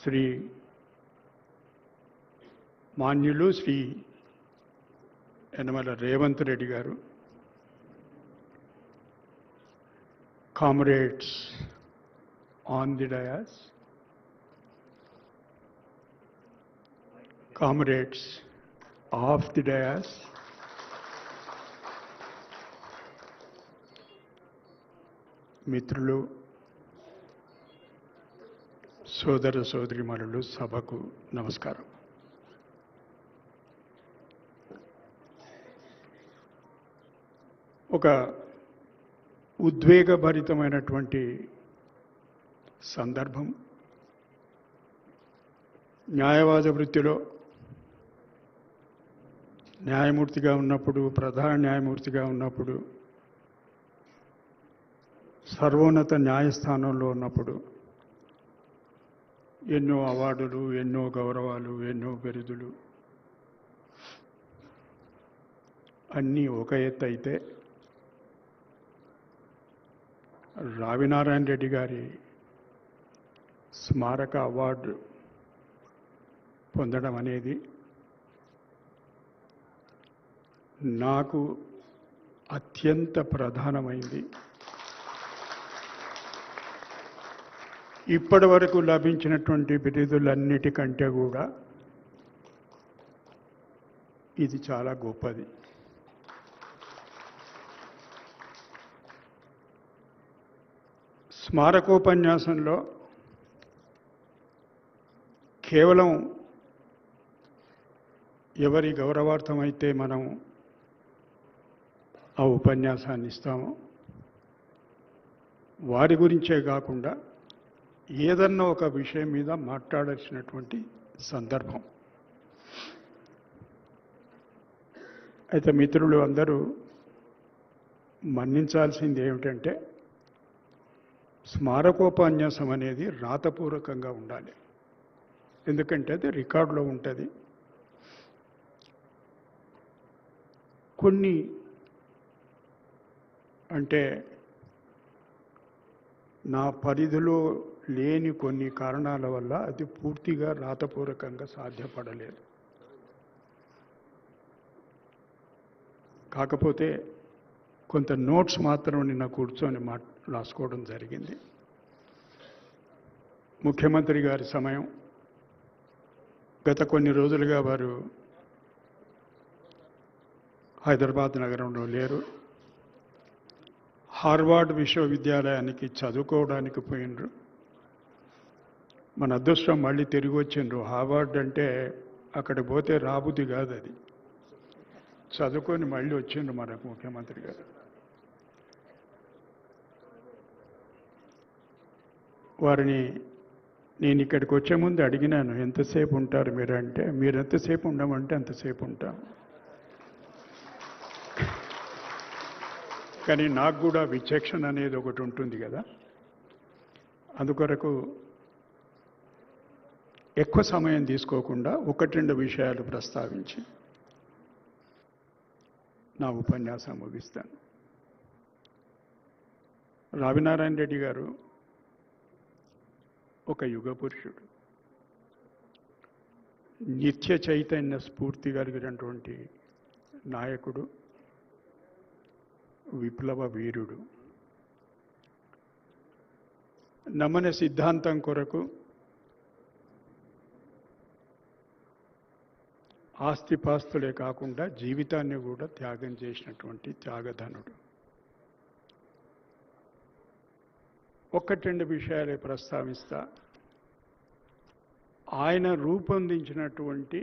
శ్రీ మాన్యులు శ్రీ యనమల రేవంత్ రెడ్డి గారు, comrades on the dais, comrades of the dais, మిత్రులు, సోదర సోదరీమణులు, సభకు నమస్కారం. ఒక ఉద్వేగభరితమైనటువంటి సందర్భం. న్యాయవాద వృత్తిలో న్యాయమూర్తిగా ఉన్నప్పుడు, ప్రధాన న్యాయమూర్తిగా ఉన్నప్పుడు, సర్వోన్నత న్యాయస్థానంలో ఉన్నప్పుడు ఎన్నో అవార్డులు, ఎన్నో గౌరవాలు, ఎన్నో బిరుదులు అన్నీ ఒక ఎత్తు అయితే, రావినారాయణ రెడ్డి గారి స్మారక అవార్డు పొందడం అనేది నాకు అత్యంత ప్రధానమైంది. ఇప్పటి వరకు లభించినటువంటి బిరుదులన్నిటికంటే కూడా ఇది చాలా గొప్పది. స్మారకోపన్యాసంలో కేవలం ఎవరి గౌరవార్థమైతే మనం ఆ ఉపన్యాసాన్ని ఇస్తామో వారి గురించే కాకుండా ఏదన్నా ఒక విషయం మీద మాట్లాడాల్సినటువంటి సందర్భం. అయితే మిత్రులు అందరూ మన్నించాల్సింది ఏమిటంటే, స్మారకోపన్యాసం అనేది రాతపూర్వకంగా ఉండాలి. ఎందుకంటే అది రికార్డులో ఉంటుంది. కొన్ని అంటే నా పరిధిలో లేని కొన్ని కారణాల వల్ల అది పూర్తిగా రాతపూర్వకంగా సాధ్యపడలేదు. కాకపోతే కొంత నోట్స్ మాత్రం నిన్న కూర్చొని రాసుకోవడం జరిగింది. ముఖ్యమంత్రి గారి సమయం, గత కొన్ని రోజులుగా వారు హైదరాబాద్ నగరంలో లేరు. హార్వర్డ్ విశ్వవిద్యాలయానికి చదువుకోవడానికి పోయినరు. మన అదృష్టం మళ్ళీ తిరిగి వచ్చిండ్రు. హార్వర్డ్ అంటే అక్కడికి పోతే రాబుద్ది కాదు, అది చదువుకొని మళ్ళీ వచ్చిండ్రు మనకు ముఖ్యమంత్రి గారు. వారిని నేను ఇక్కడికి వచ్చే ముందు అడిగినాను, ఎంతసేపు ఉంటారు మీరు అంటే, మీరు ఎంతసేపు ఉండమంటే అంతసేపు ఉంటాం. కానీ నాకు కూడా విచక్షణ అనేది ఒకటి ఉంటుంది కదా, అందుకొరకు ఎక్కువ సమయం తీసుకోకుండా ఒకటి రెండు విషయాలు ప్రస్తావించి నా ఉపన్యాసం ముగిస్తాను. రావినారాయణ రెడ్డి గారు ఒక యుగ పురుషుడు, నిత్య చైతన్య స్ఫూర్తి కలిగినటువంటి నాయకుడు, విప్లవ వీరుడు. నమ్మన సిద్ధాంతం కొరకు ఆస్తిపాస్తులే కాకుండా జీవితాన్ని కూడా త్యాగం చేసినటువంటి త్యాగధనుడు. ఒక్కటి రెండు విషయాలే ప్రస్తావిస్తా. ఆయన రూపొందించినటువంటి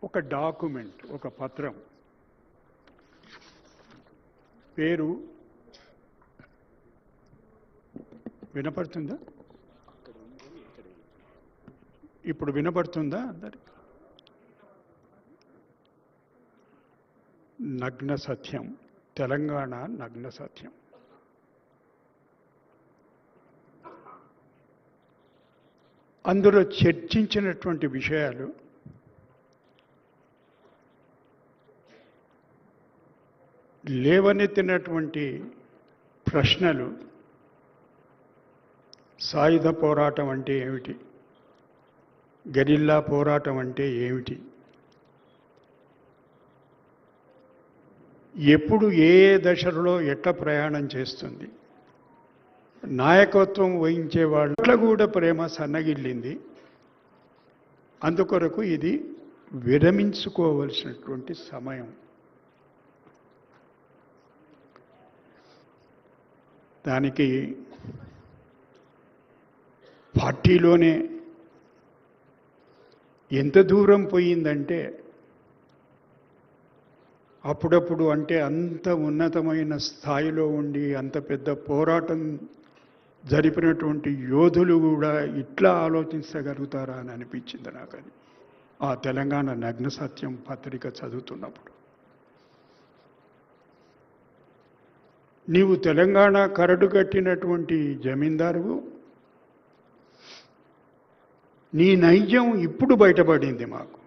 ఒక డాక్యుమెంట్, ఒక పత్రం పేరు వినపడుతుందా? ఇప్పుడు వినపడుతుందా అందరికి? నగ్న సత్యం, తెలంగాణ నగ్న సత్యం. అందులో చర్చించినటువంటి విషయాలు లేవనెత్తినటువంటి ప్రశ్నలు సాయుధ పోరాటం అంటే ఏమిటి? గెరిల్లా పోరాటం అంటే ఏమిటి? ఎప్పుడు ఏ ఏ దశలో ఎట్లా ప్రయాణం చేస్తుంది? నాయకత్వం వహించే వాళ్ళ కూడా ప్రేమ సన్నగిల్లింది. అందుకొరకు ఇది విరమించుకోవలసినటువంటి సమయం. దానికి పార్టీలోనే ఎంత దూరం పోయిందంటే అప్పుడప్పుడు అంటే అంత ఉన్నతమైన స్థాయిలో ఉండి అంత పెద్ద పోరాటం జరిపినటువంటి యోధులు కూడా ఇట్లా ఆలోచించగలుగుతారా అని అనిపించింది నాకు. అది ఆ తెలంగాణ నగ్న సత్యం పత్రిక చదువుతున్నప్పుడు. నీవు తెలంగాణ కరడు కట్టినటువంటి జమీందారువు, నీ నైజం ఇప్పుడు బయటపడింది మాకు.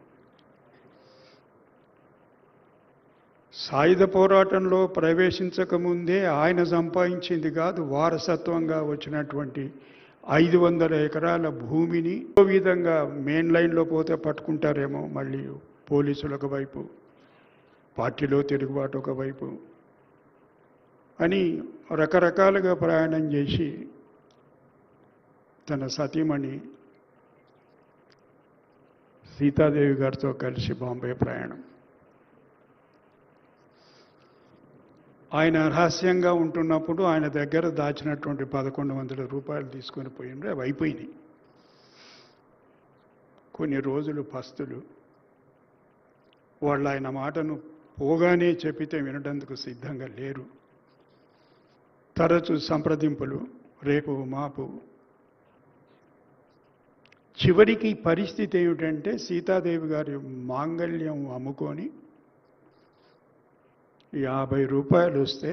సాయుధ పోరాటంలో ప్రవేశించకముందే ఆయన సంపాదించింది కాదు, వారసత్వంగా వచ్చినటువంటి 500 ఎకరాల భూమిని ఓ విధంగా మెయిన్ లైన్లో పోతే పట్టుకుంటారేమో, మళ్ళీ పోలీసులు ఒకవైపు, పార్టీలో తిరుగుబాటు ఒకవైపు అని రకరకాలుగా ప్రయాణం చేసి తన సతీమణి సీతాదేవి గారితో కలిసి బాంబే ప్రయాణం. ఆయన రహస్యంగా ఉంటున్నప్పుడు ఆయన దగ్గర దాచినటువంటి 1100 రూపాయలు తీసుకొని పోయిండ్రు. అవి అయిపోయినాయి. కొన్ని రోజులు పస్తులు. వాళ్ళు ఆయన మాటను పోగానే చెప్పితే వినడానికి సిద్ధంగా లేరు. తరచు సంప్రదింపులు, రేపు మాపు. చివరికి పరిస్థితి ఏమిటంటే సీతాదేవి గారి మాంగళ్యం అమ్ముకొని 50 రూపాయలు వస్తే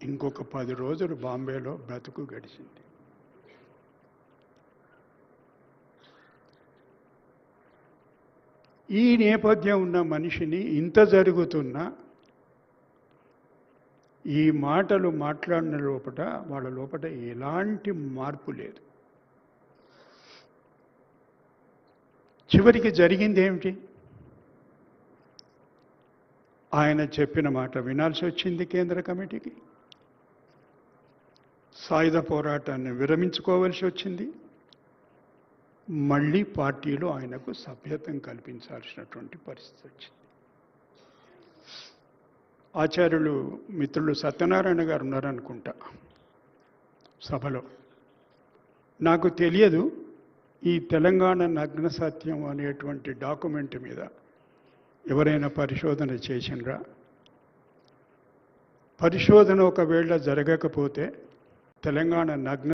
ఇంకొక 10 రోజులు బాంబేలో బ్రతుకు గడిచింది. ఈ నేపథ్యం ఉన్న మనిషిని ఇంత జరుగుతున్నా ఈ మాటలు మాట్లాడిన లోపల వాళ్ళ లోపల ఎలాంటి మార్పు లేదు. చివరికి జరిగింది ఏమిటి? ఆయన చెప్పిన మాట వినాల్సి వచ్చింది కేంద్ర కమిటీకి. సాయుధ పోరాటాన్ని విరమించుకోవాల్సి వచ్చింది. మళ్ళీ పార్టీలో ఆయనకు సభ్యత్వం కల్పించాల్సినటువంటి పరిస్థితి వచ్చింది. ఆచార్యులు మిత్రులు సత్యనారాయణ గారు ఉన్నారనుకుంటా సభలో. నాకు తెలియదు ఈ తెలంగాణ నగ్న సత్యం అనేటువంటి డాక్యుమెంట్ మీద ఎవరైనా పరిశోధన చేసినరా? పరిశోధన ఒకవేళ జరగకపోతే తెలంగాణ నగ్న